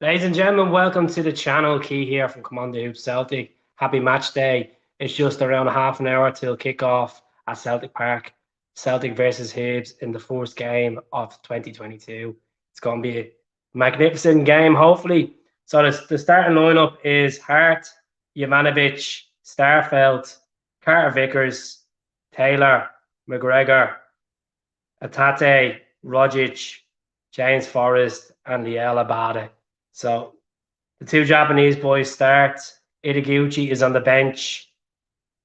Ladies and gentlemen, welcome to the channel. Key here from Command the Hibs Celtic. Happy match day. It's just around half an hour till kick-off at Celtic Park. Celtic versus Hibs in the first game of 2022. It's going to be a magnificent game, hopefully. So the starting lineup is Hart, Jovanovic, Starfelt, Carter Vickers, Taylor, McGregor, Atate, Rogic, James Forrest, and Liel Abada. So the two Japanese boys start. Itaguchi is on the bench.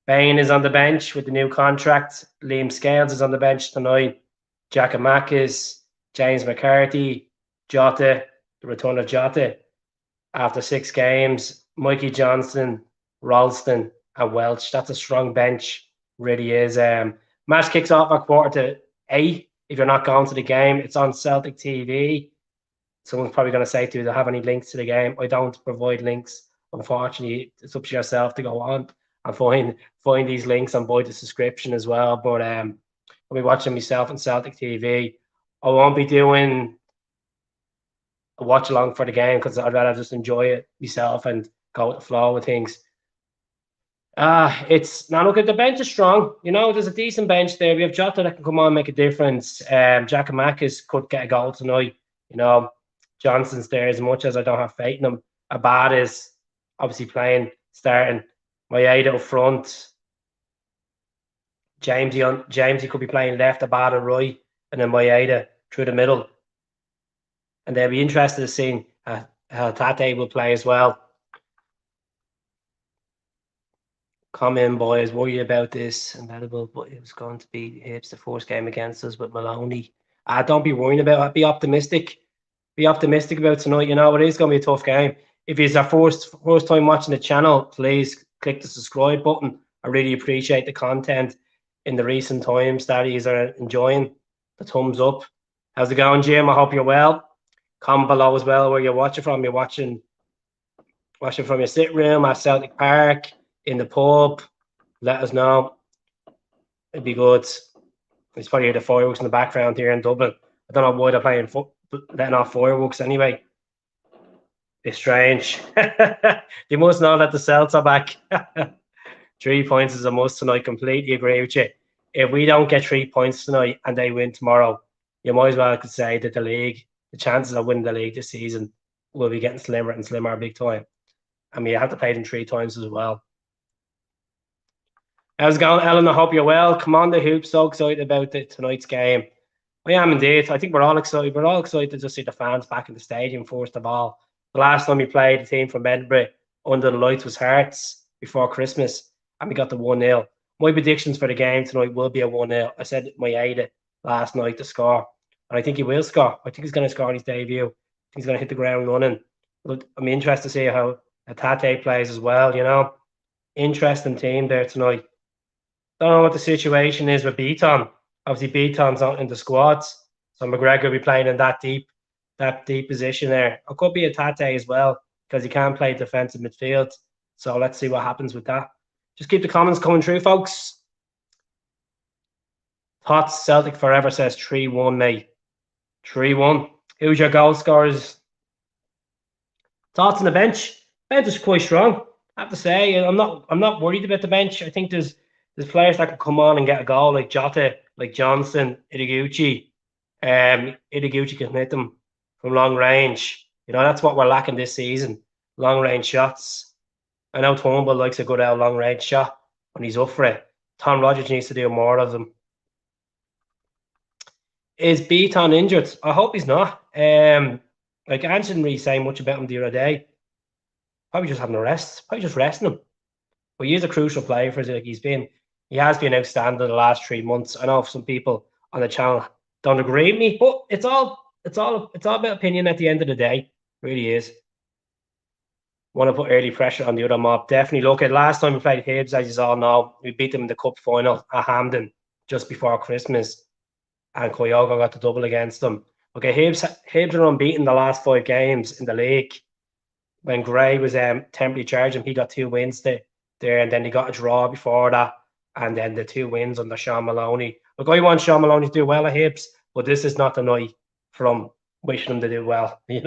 Bain is on the bench with the new contract. Liam Scales is on the bench tonight. Giakoumakis, James McCarthy, Jota, the return of Jota after 6 games. Mikey Johnston, Ralston, and Welch. That's a strong bench, really is. Match kicks off at 7:45. If you're not going to the game, it's on Celtic TV. Someone's probably going to say to you, do they have any links to the game? I don't provide links. Unfortunately, it's up to yourself to go on and find these links and buy the subscription as well. But I'll be watching myself on Celtic TV. I won't be doing a watch along for the game because I'd rather just enjoy it myself and go with the flow with things. It's now look at the bench is strong. You know, there's a decent bench there. We have Jota that can come on and make a difference. Giakoumakis could get a goal tonight. You know, Johnson's there as much as I don't have faith in him. Abad is obviously playing, starting. Maeda up front. Jamesy could be playing left, Abad right, and then Maeda through the middle. And they'll be interested in seeing how Tate will play as well. Come in, boys. Worry about this. And that but it was going to be Hibs the first game against us with Maloney. Don't be worrying about it. Be optimistic. Be optimistic about tonight. You know, it is going to be a tough game. If it's our first time watching the channel, please click the subscribe button. I really appreciate the content in the recent times that you are enjoying. The thumbs up. How's it going, Jim? I hope you're well. Comment below as well where you're watching from. You're watching from your sit room at Celtic Park, in the pub. Let us know. It'd be good. It's probably the fireworks in the background here in Dublin. I don't know why they're letting off fireworks anyway. It's strange. They must know that the Celts are back. 3 points is a must tonight. Completely agree with you. If we don't get 3 points tonight and they win tomorrow, you might as well could say that the chances of winning the league this season will be getting slimmer and slimmer big time. I mean, you have to play them 3 times as well. How's it going, Ellen? I hope you're well. Come on, the Hoops. So excited about tonight's game. I am indeed. I think we're all excited. We're all excited to just see the fans back in the stadium, first of all. The last time we played the team from Edinburgh under the lights was Hearts before Christmas, and we got the 1-0. My predictions for the game tonight will be a 1-0. I said Maeda last night to score, and I think he will score. I think he's going to score on his debut. I think he's going to hit the ground running. But I'm interested to see how Tate plays as well, you know. Interesting team there tonight. Don't know what the situation is with Beaton. Obviously, Beaton's not in the squads, so McGregor will be playing in that deep position there. It could be a Tate as well because he can play defensive midfield. So let's see what happens with that. Just keep the comments coming through, folks. Thoughts Celtic forever says 3-1, mate. 3-1. Who's your goal scorers? Thoughts on the bench? Bench is quite strong. I have to say, I'm not worried about the bench. I think there's players that can come on and get a goal like Jota, like Johnson, Itaguchi. Itaguchi can hit them from long range. You know, that's what we're lacking this season. Long range shots. I know Turnbull likes a good out long range shot when he's up for it. Tom Rogers needs to do more of them. Is Beaton injured? I hope he's not. Like I didn't really say much about him the other day. Probably just having a rest. Probably just resting him. But he's a crucial player for us. Like he has been outstanding the last 3 months. I know some people on the channel don't agree with me, but it's all about opinion at the end of the day. It really is. Want to put early pressure on the other mob. Definitely look at last time we played Hibs, as you all know, we beat them in the cup final at Hampden just before Christmas. And Kyogo got the double against them. Okay, Hibs are unbeaten the last 5 games in the league. When Gray was temporarily charging, he got 2 wins there, and then he got a draw before that, and then the 2 wins under Sean Maloney. Look, I want Sean Maloney to do well at Hibs, but this is not the night for him wishing them to do well. We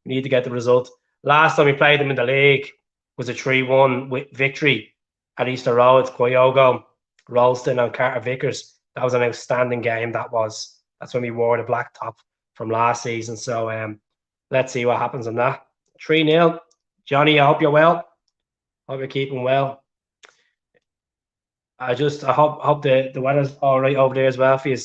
need to get the result. Last time we played them in the league was a 3-1 victory at Easter Road. Kyogo, Ralston, and Carter Vickers. That was an outstanding game. That's when we wore the black top from last season. So let's see what happens on that. 3-0. Johnny, I hope you're well. Hope you're keeping well. I hope the weather's all right over there as well for you.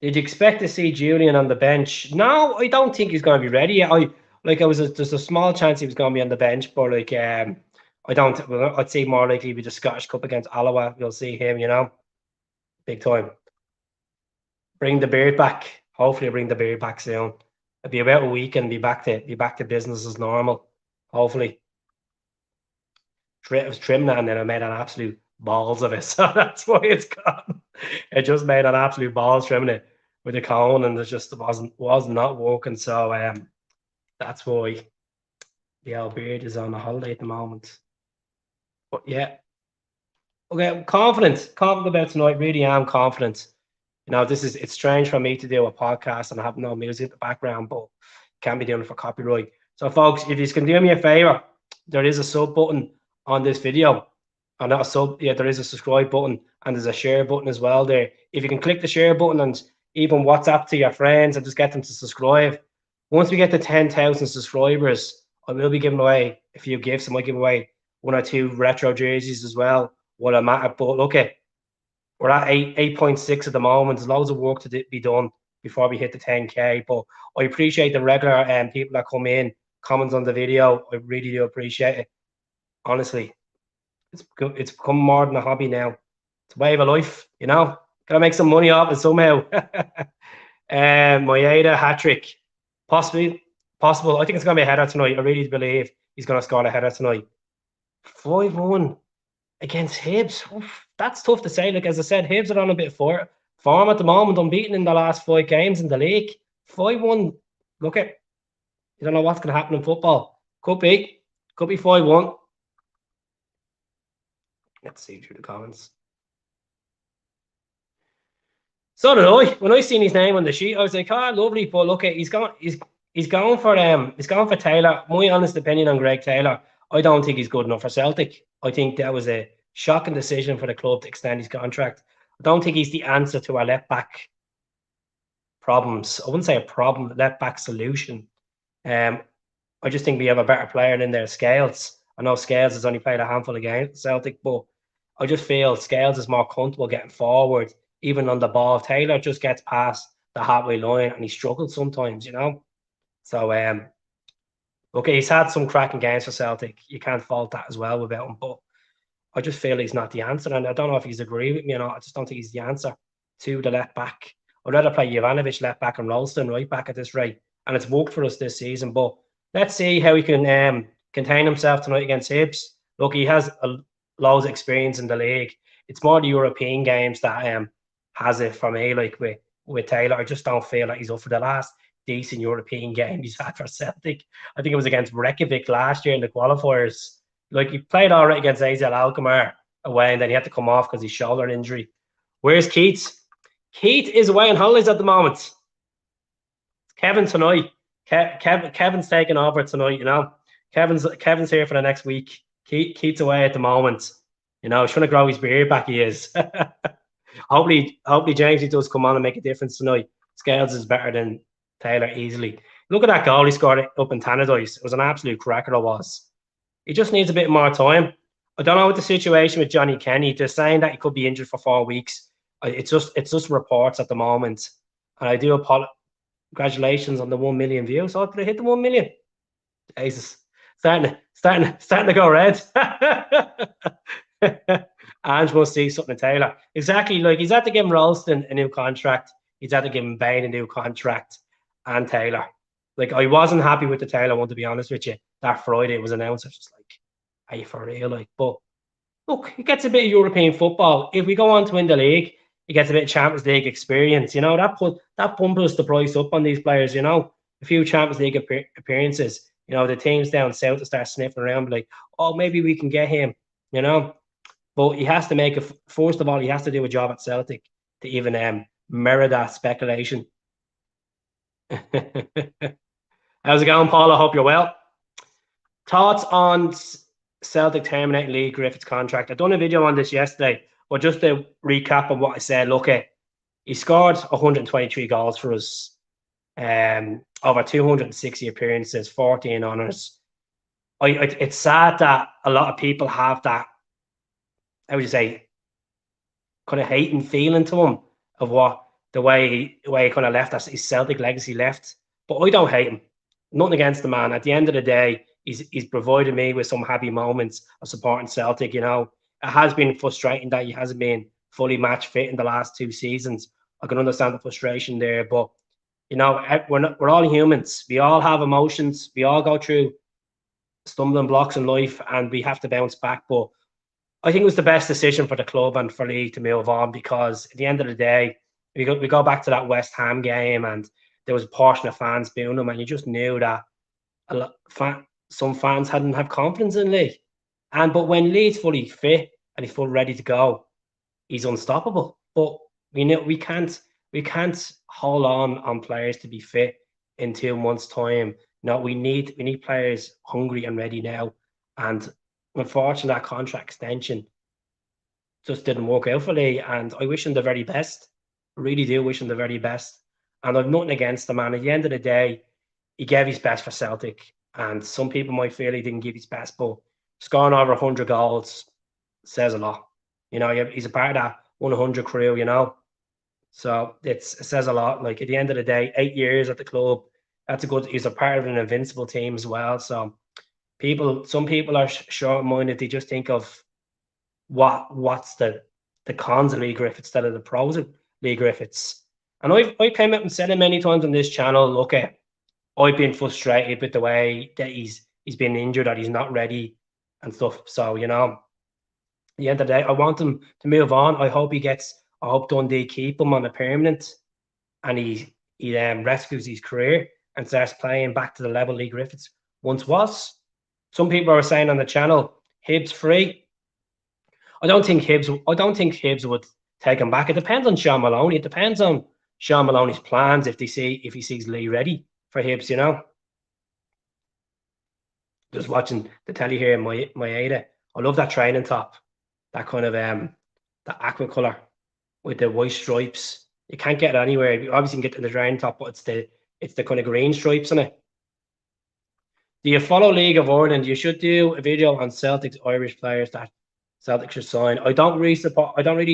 Did you expect to see Julian on the bench? No, I don't think he's going to be ready. There's a small chance he was going to be on the bench, but I don't. Well, I'd say more likely be the Scottish Cup against Alloa. You'll see him, big time. Bring the beard back. Hopefully, bring the beard back soon. It'll be about a week and be back to business as normal. Hopefully. I was trimming it and then I made an absolute balls of it. So that's why it's gone. It just made an absolute balls trimming it with a cone and it just was not working. So that's why the old beard is on a holiday at the moment. But yeah. Okay, I'm confident about tonight. Really am confident. It's strange for me to do a podcast and have no music in the background, but can't be doing it for copyright. So folks, if you can do me a favor, there is a sub button on this video. And not a sub, yeah, there is a subscribe button and there's a share button as well there. If you can click the share button and even WhatsApp to your friends and just get them to subscribe. Once we get to 10,000 subscribers, I will be giving away a few gifts. I might give away 1 or 2 retro jerseys as well. What I'm at, but look at we're at 8.6 at the moment. There's loads of work to be done before we hit the 10K. But I appreciate the regular people that come in, comments on the video. I really do appreciate it. Honestly, it's become more than a hobby now. It's a way of a life, Gotta make some money off it somehow. Maeda hat trick, possible. I think it's gonna be a header tonight. I really believe he's gonna score a header tonight. 5-1 against Hibs. Oof, that's tough to say. Like as I said, Hibs are on a bit of form at the moment, unbeaten in the last 5 games in the league. 5-1. Look at. You don't know what's gonna happen in football. Could be 5-1. Let's see through the comments. So did I. When I seen his name on the sheet, I was like, "Oh, lovely." But look, he's going for Taylor. My honest opinion on Greg Taylor, I don't think he's good enough for Celtic. I think that was a shocking decision for the club to extend his contract. I don't think he's the answer to our left back problems. I wouldn't say a problem, left back solution. I just think we have a better player in there, Scales. I know Scales has only played a handful of games at Celtic, but I just feel Scales is more comfortable getting forward, even on the ball. Taylor just gets past the halfway line and he struggles sometimes, So, okay, he's had some cracking games for Celtic. You can't fault that as well without him, but I just feel he's not the answer. And I don't know if he's agree with me or not. I just don't think he's the answer to the left back. I'd rather play Jovanovic left back and Ralston right back at this rate. And it's worked for us this season, but let's see how he can contain himself tonight against Hibs. Look, he has loads of experience in the league. It's more the European games that has it for me. Like with Taylor, I just don't feel like he's up for the last decent European game he's had for Celtic. I think it was against Reykjavik last year in the qualifiers. Like he played all right against AZ Alkmaar away, and then he had to come off because his shoulder injury. Where's Keats? Keith is away on holidays at the moment. Kevin tonight. Kevin's taking over tonight, Kevin's here for the next week. Keith's away at the moment. He's trying to grow his beard back, he is. hopefully Jamesy does come on and make a difference tonight. Scales is better than Taylor easily. Look at that goal he scored up in Tannadice. It was an absolute cracker, it was. He just needs a bit more time. I don't know what the situation with Johnny Kenny. They're saying that he could be injured for 4 weeks. It's just reports at the moment. And I do apologize. Congratulations on the 1 million views. Oh, did I hit the 1 million? Jesus. Starting to go red. Ange must see something in Taylor. Exactly. Like he's had to give him Ralston a new contract. He's had to give him Bain a new contract and Taylor. Like I wasn't happy with the Taylor one, to be honest with you. That Friday it was announced. I was just like, are you for real? Like, but look, he gets a bit of European football. If we go on to win the league, he gets a bit of Champions League experience. That bumpers the price up on these players. A few Champions League appearances. The teams down south to start sniffing around, like, oh, maybe we can get him. But he has to make first of all, he has to do a job at Celtic to even mirror that speculation. How's it going, Paul? I hope you're well. Thoughts on Celtic terminating Lee Griffiths' contract? I done a video on this yesterday, but just to recap of what I said, look at he scored 123 goals for us, over 260 appearances, 14 honours. It's sad that a lot of people have that, how would you say, kind of hating feeling to him of what the way he kind of left us, his Celtic legacy left. But I don't hate him. Nothing against the man. At the end of the day, he's provided me with some happy moments of supporting Celtic. You know, it has been frustrating that he hasn't been fully match fit in the last 2 seasons. I can understand the frustration there, but you know, we're all humans. We all have emotions. We all go through stumbling blocks in life, and we have to bounce back. But I think it was the best decision for the club and for Lee to move on, because at the end of the day, we go back to that West Ham game, and there was a portion of fans booing him, and you just knew that some fans hadn't have confidence in Lee. But when Lee's fully fit and he's fully ready to go, he's unstoppable. But we know we can't hold on players to be fit in 2 months' time. No, we need players hungry and ready now. And unfortunately, that contract extension just didn't work out for Lee. And I wish him the very best. I really do wish him the very best. And I've nothing against the man. At the end of the day, he gave his best for Celtic. And some people might feel he didn't give his best, but scoring over 100 goals says a lot. You know, he's a part of that 100 crew, you know. So it says a lot. Like, at the end of the day, 8 years at the club, that's a good. He's a part of an invincible team as well. So some people are short-minded. They just think of what's the cons of Lee Griffiths instead of the pros of Lee Griffiths. And I came up and said it many times on this channel. Look, I've been frustrated with the way that he's been injured, that he's not ready and stuff. So, you know, at the end of the day, I want him to move on. I hope Dundee keep him on a permanent, and he rescues his career and starts playing back to the level Lee Griffiths once was. Some people are saying on the channel, Hibs free. I don't think Hibs would take him back. It depends on Sean Maloney. It depends on Sean Maloney's plans if he sees Lee ready for Hibs, you know. Just watching the telly here in my Ada. I love that training top. That kind of that aqua colour with the white stripes. You can't get it anywhere. You obviously can get the training top, but it's the kind of green stripes in it. Do you follow League of Ireland? You should do a video on Celtic's Irish players that Celtic should sign. I don't really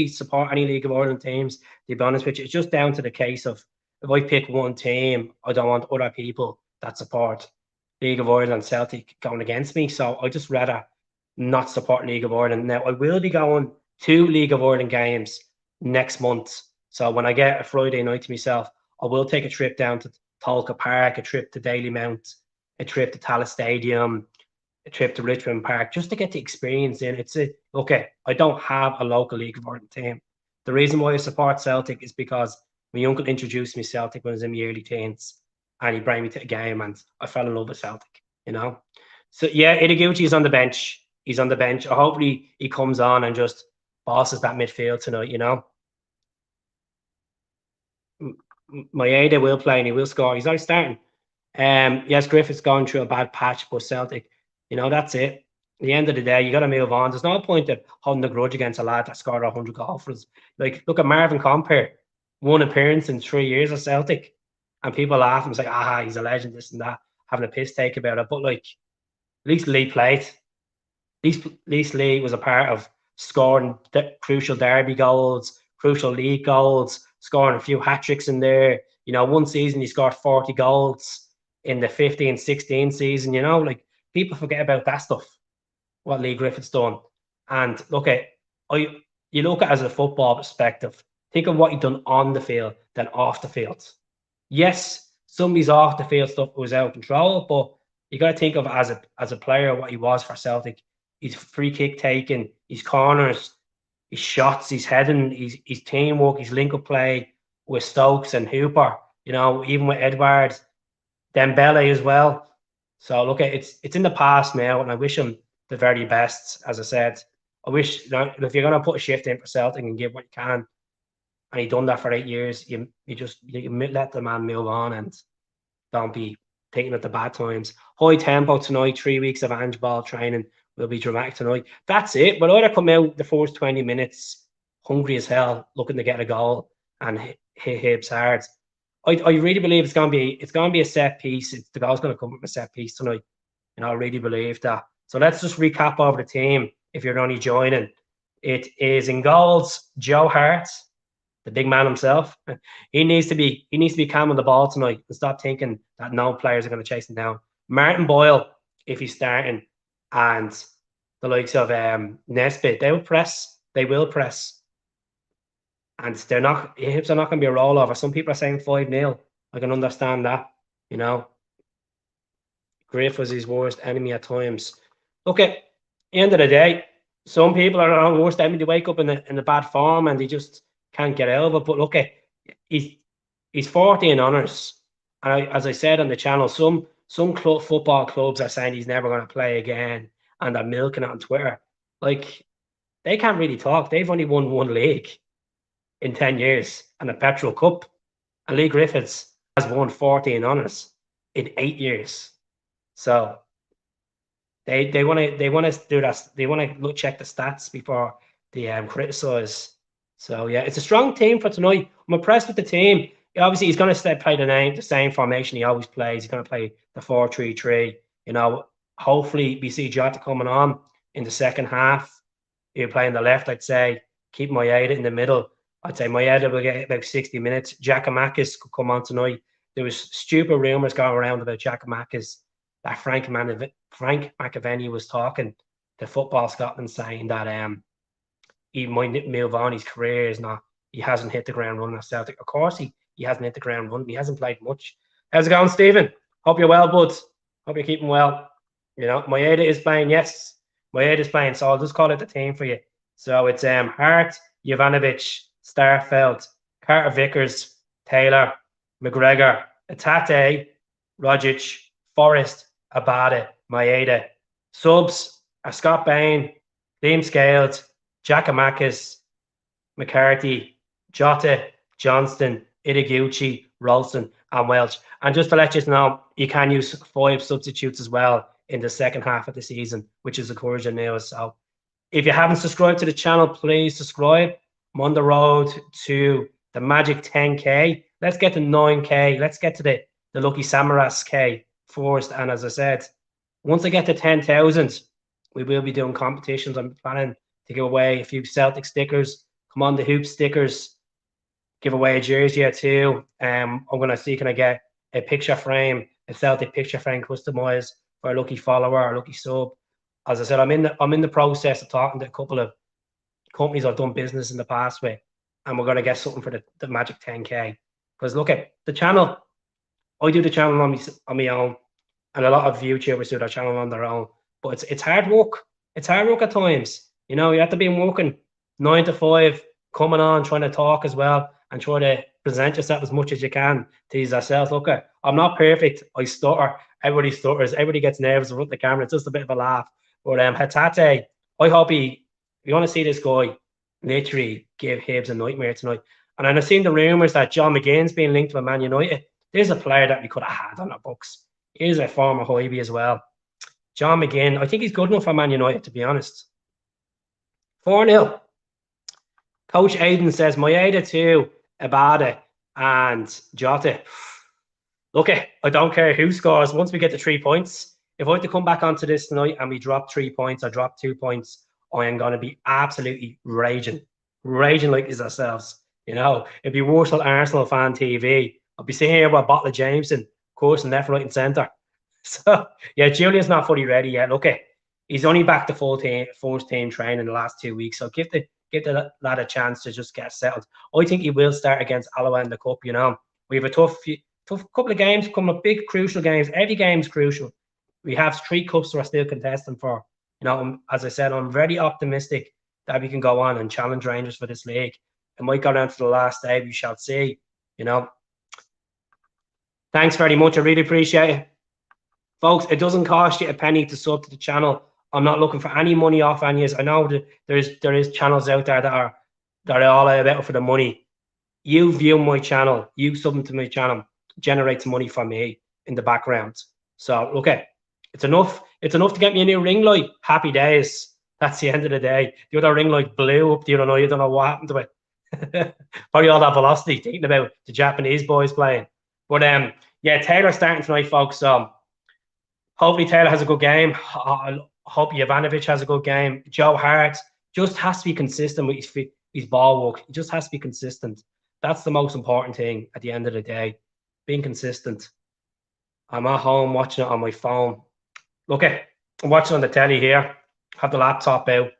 support any League of Ireland teams, to be honest with you. It's just down to the case of, if I pick one team, I don't want other people that support League of Ireland and Celtic going against me. So I just rather not support League of Ireland. Now, I will be going to League of Ireland games next month. So when I get a Friday night to myself, I will take a trip down to Tolka Park, a trip to Dalymount, a trip to Tallaght Stadium, a trip to Richmond Park, just to get the experience in. Okay, I don't have a local League of Ireland team. The reason why I support Celtic is because my uncle introduced me to Celtic when I was in my early teens, and he brought me to a game, and I fell in love with Celtic, you know. So yeah, Ideguchi is on the bench. He's on the bench. Hopefully he comes on and just bosses that midfield tonight, you know. Maeda will play and he will score. He's already starting. Yes, Griffith's gone through a bad patch, but Celtic, you know, that's it. At the end of the day, you got to move on. There's no point of holding a grudge against a lad that scored 100 goals for us. Like, look at Marvin Compere, 1 appearance in 3 years at Celtic, and people laugh and say, he's a legend, this and that, having a piss take about it. But like, at least Lee played. At least Lee was a part of scoring crucial derby goals, crucial league goals, scoring a few hat-tricks in there. You know, one season he scored 40 goals in the 15-16 season, you know. Like, people forget about that stuff, what Lee Griffith's done. And look at, you look at it as a football perspective, think of what he done on the field than off the field. Yes, some of his off the field stuff was out of control, but you got to think of it as a player, what he was for Celtic. His free kick taking, his corners, his shots, his heading, his teamwork, his link-up play with Stokes and Hooper, you know, even with Edwards, Dembele as well. So look, it's in the past now, and I wish him the very best. As I said, I wish, you know, if you're going to put a shift in for Celtic and give what you can, and he done that for 8 years. You let the man move on and don't be taking at the bad times. High tempo tonight, 3 weeks of handball training will be dramatic tonight. That's it. But either come out the first 20 minutes hungry as hell, looking to get a goal and hit Hibs hard. I really believe it's gonna be a set piece. The goal's gonna come from a set piece tonight. I really believe that. So let's just recap over the team if you're only joining. It is in goals, Joe Hart, the big man himself. He needs to be calm on the ball tonight and stop thinking that no players are going to chase him down. Martin Boyle, if he's starting, and the likes of Nesbitt, they will press. They will press. And Hibs are not going to be a rollover. Some people are saying 5-0. I can understand that. Griff was his worst enemy at times. Look, at the end of the day, some people are our worst enemy. They wake up in a bad form and they just can't get out of it. But look, he's 40 in honours. And as I said on the channel, some football clubs are saying he's never going to play again, and they're milking it on Twitter. Like, they can't really talk. They've only won one league in 10 years and a Petrol Cup. And Lee Griffiths has won 40 in honours in 8 years. So they want to do that. They want to check the stats before they criticise. So yeah, it's a strong team for tonight. I'm impressed with the team. Obviously, he's going to play the same formation he always plays. He's going to play the 4-3-3. Hopefully we see Jota coming on in the second half. He'll play on the left, I'd say. Keep Maeda in the middle. I'd say Maeda will get about 60 minutes. Giakoumakis could come on tonight. There was stupid rumours going around about Giakoumakis that Frank McAvenny was talking to Football Scotland, saying that he might move on. His career is not. He hasn't hit the ground running at Celtic. Of course, he hasn't hit the ground running. He hasn't played much. How's it going, Stephen? Hope you're well, bud. Hope you're keeping well. Maeda is playing. Yes, Maeda is playing. So I'll just call it the team for you. So it's Hart, Jovanovic, Starfelt, Carter Vickers, Taylor, McGregor, Atate, Rogic, Forrest, Abada, Maeda. Subs are Scott Bain, Liam Scales, Giakoumakis, McCarthy, Jota, Johnston, Ideguchi, Rolston, and Welch. And just to let you know, you can use 5 substitutes as well in the second half of the season, which is encouraging news. So if you haven't subscribed to the channel, please subscribe. I'm on the road to the magic 10K. Let's get to 9K. Let's get to the lucky Samaras K first. And as I said, once I get to 10,000, we will be doing competitions. I'm planning to give away a few Celtic stickers. Come on, the Hoop stickers. Give away a jersey or two. I'm going to see, can I get a picture frame, a Celtic picture frame customized for a lucky follower or a lucky sub. As I said, I'm in the process of talking to a couple of companies I've done business in the past with, and we're going to get something for the magic 10K. Because look at the channel. I do the channel on my own, and a lot of YouTubers do their channel on their own. But it's hard work. It's hard work at times. You have to be working 9 to 5, coming on, trying to talk as well, and try to present yourself as much as you can to yourself. Look, I'm not perfect. I stutter. Everybody stutters. Everybody gets nervous in front of the camera. It's just a bit of a laugh. But Hatate, I hope you want to see this guy literally give Hibs a nightmare tonight. And I've seen the rumours that John McGinn's being linked with Man United. There's a player that we could have had on our books. He's a former Hibs as well. John McGinn, I think he's good enough for Man United, to be honest. 4-0. Coach Aiden says, Maeda 2, Abada and Jota. Look, I don't care who scores. Once we get to 3 points, if I have to come back onto this tonight and we drop 3 points or drop 2 points, I am going to be absolutely raging like this ourselves. It'd be worse than Arsenal fan TV. I'll be sitting here with a bottle of Jameson, coursing left, right, and centre. So, yeah, Julian's not fully ready yet. Look, he's only back to first team training in the last 2 weeks. So give the lad a chance to just get settled. I think he will start against Alloa in the Cup. We have a tough couple of games coming up, big crucial games. Every game's crucial. We have 3 cups we're still contesting for. As I said, I'm very optimistic that we can go on and challenge Rangers for this league. It might go down to the last day. We shall see. Thanks very much. I really appreciate it. Folks, it doesn't cost you a penny to sub to the channel. I'm not looking for any money off any. I know that there is channels out there that are all about for the money. You view my channel, you subbing to my channel, generates money for me in the background. So okay, it's enough. It's enough to get me a new ring light. Happy days. That's the end of the day. The other ring light blew up the other night. You don't know what happened to it. Probably all that velocity, thinking about the Japanese boys playing. But yeah, Taylor's starting tonight, folks. So hopefully Taylor has a good game. I hope Jovanovic has a good game. Joe Hart just has to be consistent with his ball work. He just has to be consistent. That's the most important thing at the end of the day. Being consistent. I'm at home watching it on my phone. Look at I'm watching on the telly here. Have the laptop out.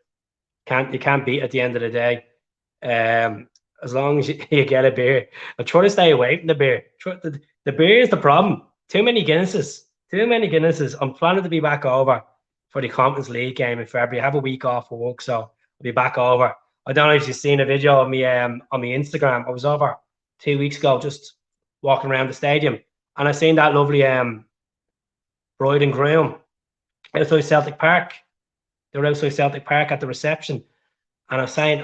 You can't beat at the end of the day. As long as you get a beer. I try to stay away from the beer. The beer is the problem. Too many Guinnesses. Too many Guinnesses. I'm planning to be back over for the Conference League game in February. I have a week off for work, so I'll be back over. I don't know if you've seen a video of me on my Instagram. I was over 2 weeks ago, just walking around the stadium, and I seen that lovely bride and groom outside Celtic Park. They were outside Celtic Park at the reception, and I was saying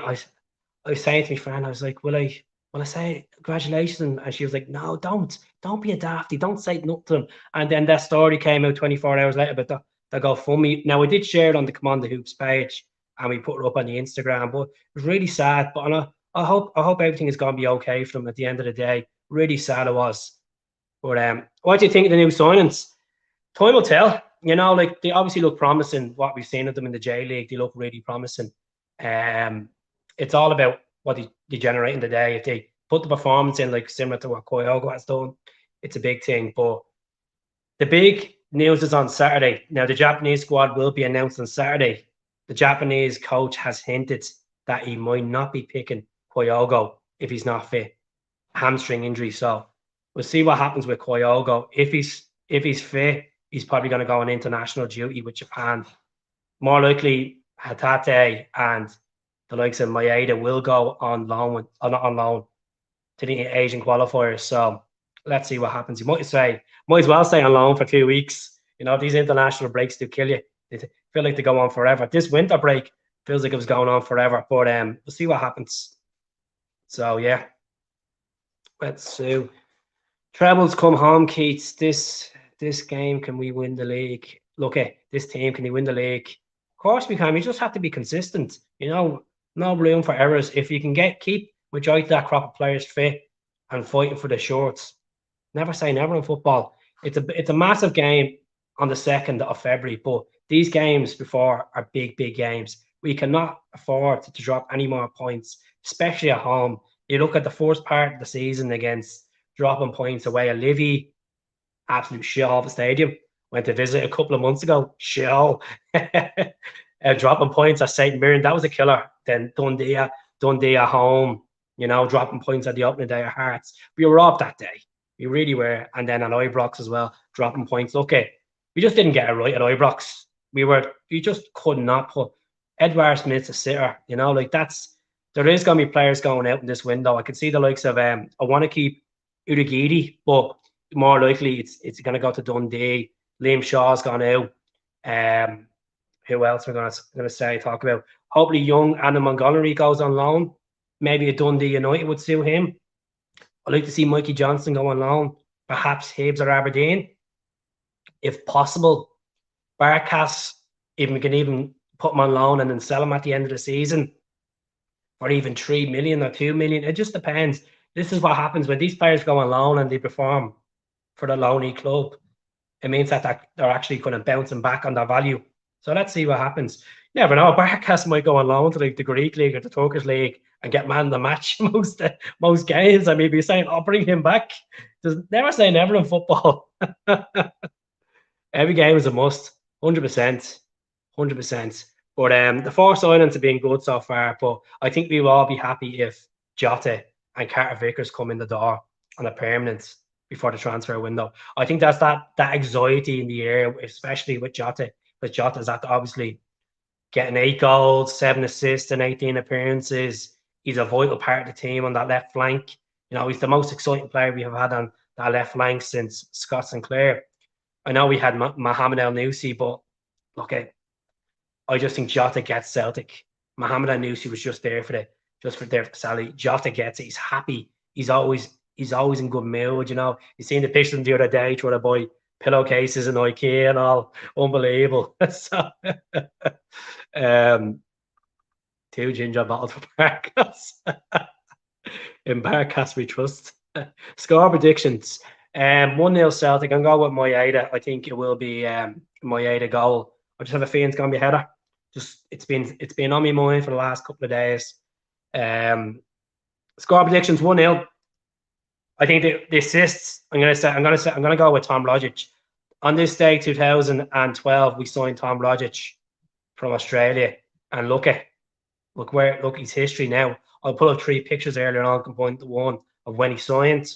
to my friend, I was like, will I say congratulations? And she was like, no, don't be a dafty, don't say nothing to them. And then that story came out 24 hours later about the GoFundMe. Now I did share it on the Command the Hoops page, and we put it up on the Instagram, but it was really sad. But I hope everything is going to be okay for them at the end of the day. Really sad it was. But what do you think of the new signings? Time will tell. You know, like they obviously look promising. What we've seen of them in the J League, they look really promising. It's all about what they generate in the day. If they put the performance in, like similar to what Kyogo has done, it's a big thing. But the big news is on Saturday. Now, the Japanese squad will be announced on Saturday. The Japanese coach has hinted that he might not be picking Kyogo if he's not fit. Hamstring injury. So we'll see what happens with Kyogo. If he's fit, he's probably going to go on international duty with Japan. More likely, Hatate and the likes of Maeda will go on loan, not on loan, to the Asian qualifiers. So let's see what happens. You might as well stay on loan for 2 weeks. You know, these international breaks do kill you. They feel like they go on forever. This winter break feels like it was going on forever. But we'll see what happens. So yeah, let's see. Trebles come home, Keats. This game, can we win the league? Look at this team. Can they win the league? Of course we can. We just have to be consistent. You know, no room for errors. If you can keep majority of that crop of players fit and fighting for the shorts, never say never in football. It's a massive game on the 2nd of February, but these games before are big games. We cannot afford to drop any more points, especially at home. You look at the first part of the season against dropping points away at Livy, absolute shit off the stadium. Went to visit a couple of months ago. Shit. Dropping points at St. Mirren, that was a killer. Then Dundee at home, you know, dropping points at the opening day of Hearts. We were up that day. We really were. And then at Ibrox as well, dropping points. Okay, we just didn't get it right at Ibrox. We just could not put Edward Smith's a sitter, you know, like there is going to be players going out in this window. I could see the likes of, I want to keep Udagidi, but more likely it's going to go to Dundee. Liam Shaw's gone out. Who else we're going to talk about? Hopefully young Anna Montgomery goes on loan. Maybe a Dundee United would suit him. I'd like to see Mikey Johnson go on loan. Perhaps Hibs or Aberdeen. If possible, Barkas, if we can even put him on loan and then sell him at the end of the season for even 3 million or 2 million. It just depends. This is what happens when these players go on loan and they perform for the loanee club. It means that they're actually kind of bouncing back on their value. So let's see what happens. You never know. Barkas might go on loan to like the Greek league or the Turkish league and get man of the match most games. I may be saying, "I'll bring him back." There's never say never in football. Every game is a must, 100%, 100%. But the 4 signings have been good so far. But I think we will all be happy if Jota and Carter Vickers come in the door on a permanent before the transfer window. I think that's that anxiety in the air, especially with Jota. But Jota's obviously getting 8 goals, 7 assists, and 18 appearances. He's a vital part of the team on that left flank. You know, he's the most exciting player we have had on that left flank since Scott Sinclair. I know we had Mohamed El Nussi, but look, I just think Jota gets Celtic. Mohamed El Nussi was just there for the salary. Jota gets it. He's happy. he's always in good mood. You seen the pictures the other day trying to buy pillowcases in IKEA and all, unbelievable. So, um, 2 ginger bottles for Barcas. In Barcas we trust. Score predictions. 1-0 Celtic. I'm going with Moyeda. I think it will be Moyeda goal. I just have a feeling it's going to be a header. Just it's been on my mind for the last couple of days. Score predictions 1-0. I think the assists. I'm gonna go with Tom Rogic. On this day, 2012, we signed Tom Rogic from Australia, and look his history now. I'll put up 3 pictures earlier on, can point to one of when he signed.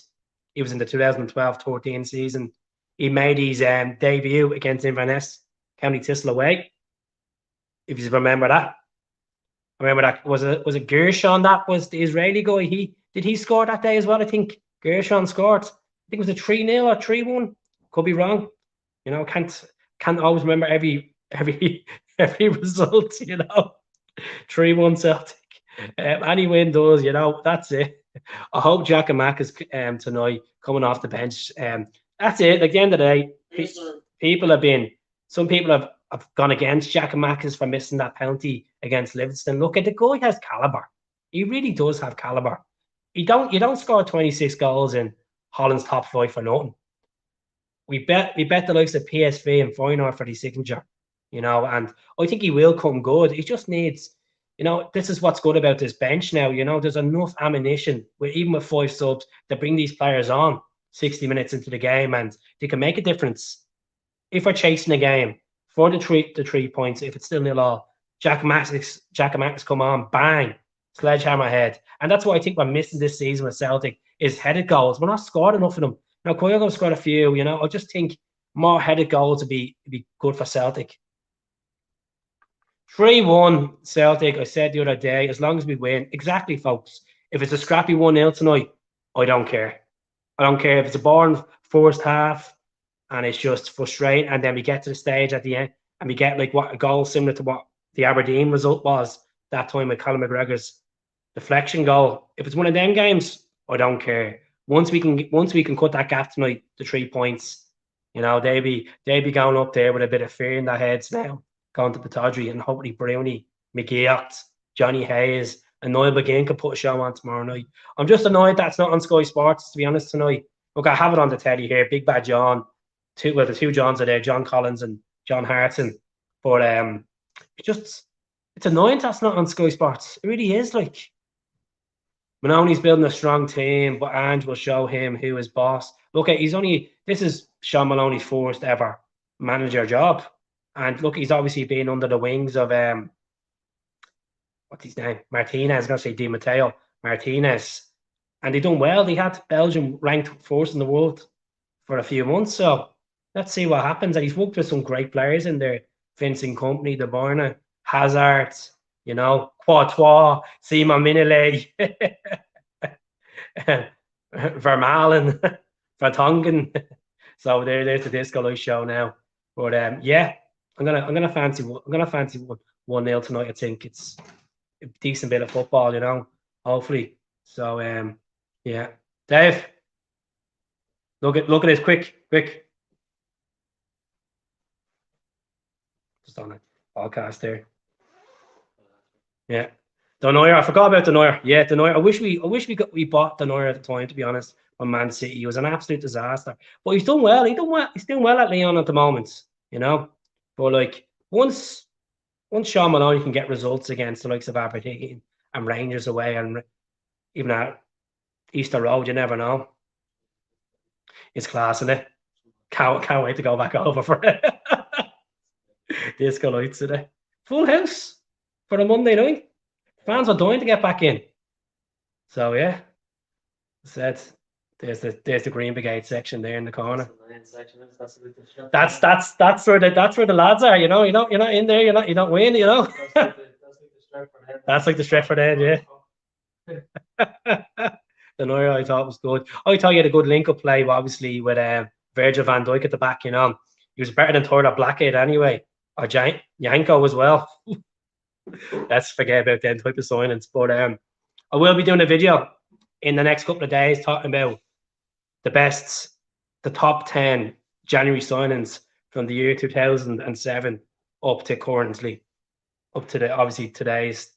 He was in the 2012-13 season. He made his debut against Inverness, County Thistle away. If you remember that. I remember that. Was it Gershon that was the Israeli guy? Did he score that day as well? I think Gershon scored. I think it was a 3-0 or 3-1. Could be wrong. Can't always remember every result, 3-1 Celtic. Any win does, that's it. I hope Jack and Mac is tonight coming off the bench. That's it. At the end of the day, some people have gone against Jack and Mac for missing that penalty against Livingston. Look, the guy has caliber. He really does have caliber. You don't score 26 goals in Holland's top 5 for nothing. We bet the likes of PSV and Feyenoord for the signature, and I think he will come good. He just needs, this is what's good about this bench now. There's enough ammunition even with 5 subs to bring these players on 60 minutes into the game, and they can make a difference. If we're chasing a game for the 3 points, if it's still 0-0, Jack Max come on, bang, sledgehammer head. And that's what I think we're missing this season with Celtic is headed goals. We're not scoring enough of them. Now, Kyogo scored a few, I just think more headed goals would be good for Celtic. 3-1 Celtic, I said the other day, as long as we win. Exactly, folks. If it's a scrappy 1-0 tonight, I don't care. I don't care if it's a boring first half and it's just frustrating, and then we get to the stage at the end and we get like a goal similar to what the Aberdeen result was that time with Colin McGregor's deflection goal. If it's one of them games, I don't care. Once we can cut that gap tonight to 3 points, they be going up there with a bit of fear in their heads now, going to Pittodrie, and hopefully Brownie, McGeoch, Johnny Hayes, and Niall McGinn can put a show on tomorrow night. I'm just annoyed that's not on Sky Sports, to be honest, tonight. Look, I have it on the telly here. Big Bad John, the 2 Johns are there, John Collins and John Hartson. But it's annoying that's not on Sky Sports. It really is. Like, Maloney's building a strong team, but Ange will show him who is boss. Look, this is Sean Maloney's first ever manager job. And look, he's obviously been under the wings of what's his name? Martinez. I was going to say Di Matteo Martinez. And they done well. They had Belgium ranked 4th in the world for a few months. So let's see what happens. And he's worked with some great players in there. Vincent Kompany, De Bruyne, Hazard, Courtois, Simon Mignolet, Vermaelen, Vertonghen. So there's the Disco Light show now. But I'm gonna fancy 1-0 tonight. I think it's a decent bit of football, hopefully. So Dave, look at this quick. Just on a podcast there. Yeah. Denoyer, I forgot about Denoyer. Yeah, Denoyer. I wish we bought Denoyer at the time, to be honest, from Man City. He was an absolute disaster. But he's done well. He's doing well at Lyon at the moment, But like once Sean Maloney can get results against the likes of Aberdeen and Rangers away, and even at Easter Road, you never know. It's class, isn't it? Can't wait to go back over for it. Disco Lights today. Full house for a Monday night. Fans are dying to get back in. So yeah, said there's the Green Brigade section there in the corner. That's where the lads are. You're not in there. You don't win. That's like the Stretford End, yeah. The Neuer I thought was good. I thought he had a good link-up play, obviously, with Virgil van Dijk at the back. He was better than Thor Blackhead anyway, or Janko as well. Let's forget about them type of signings. But I will be doing a video in the next couple of days talking about the top 10 January signings from the year 2007 up to currently, up to obviously today's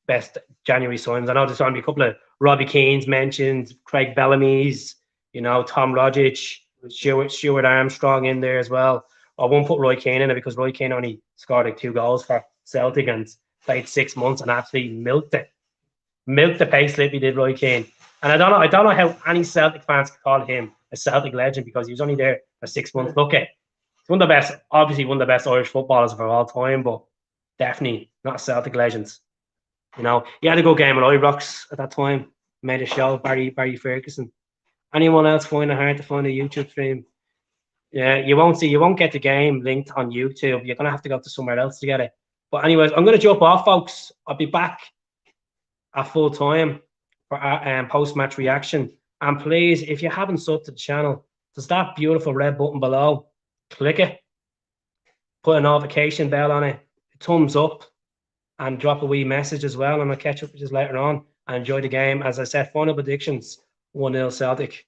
best January signings. I know there's going to be a couple of Robbie Keane's mentioned, Craig Bellamy's, Tom Rogic, Stuart Armstrong in there as well. I won't put Roy Keane in it because Roy Keane only scored like 2 goals for Celtic and played 6 months and absolutely milked the pay slip he did, Roy Keane. And I don't know how any Celtic fans could call him a Celtic legend because he was only there for 6 months. Look, he's one of the best, obviously one of the best Irish footballers of all time, but definitely not Celtic legends. He had a good game at Ibrox at that time. Made a show, Barry Ferguson. Anyone else find it hard to find a YouTube stream? Yeah, you won't get the game linked on YouTube. You're gonna have to go to somewhere else to get it. But anyways, I'm gonna jump off, folks. I'll be back at full time for post-match reaction. And please, if you haven't subbed to the channel, there's that beautiful red button below. Click it. Put a notification bell on it. Thumbs up. And drop a wee message as well. And I'll catch up with you later on. And enjoy the game. As I said, final predictions, 1-0 Celtic.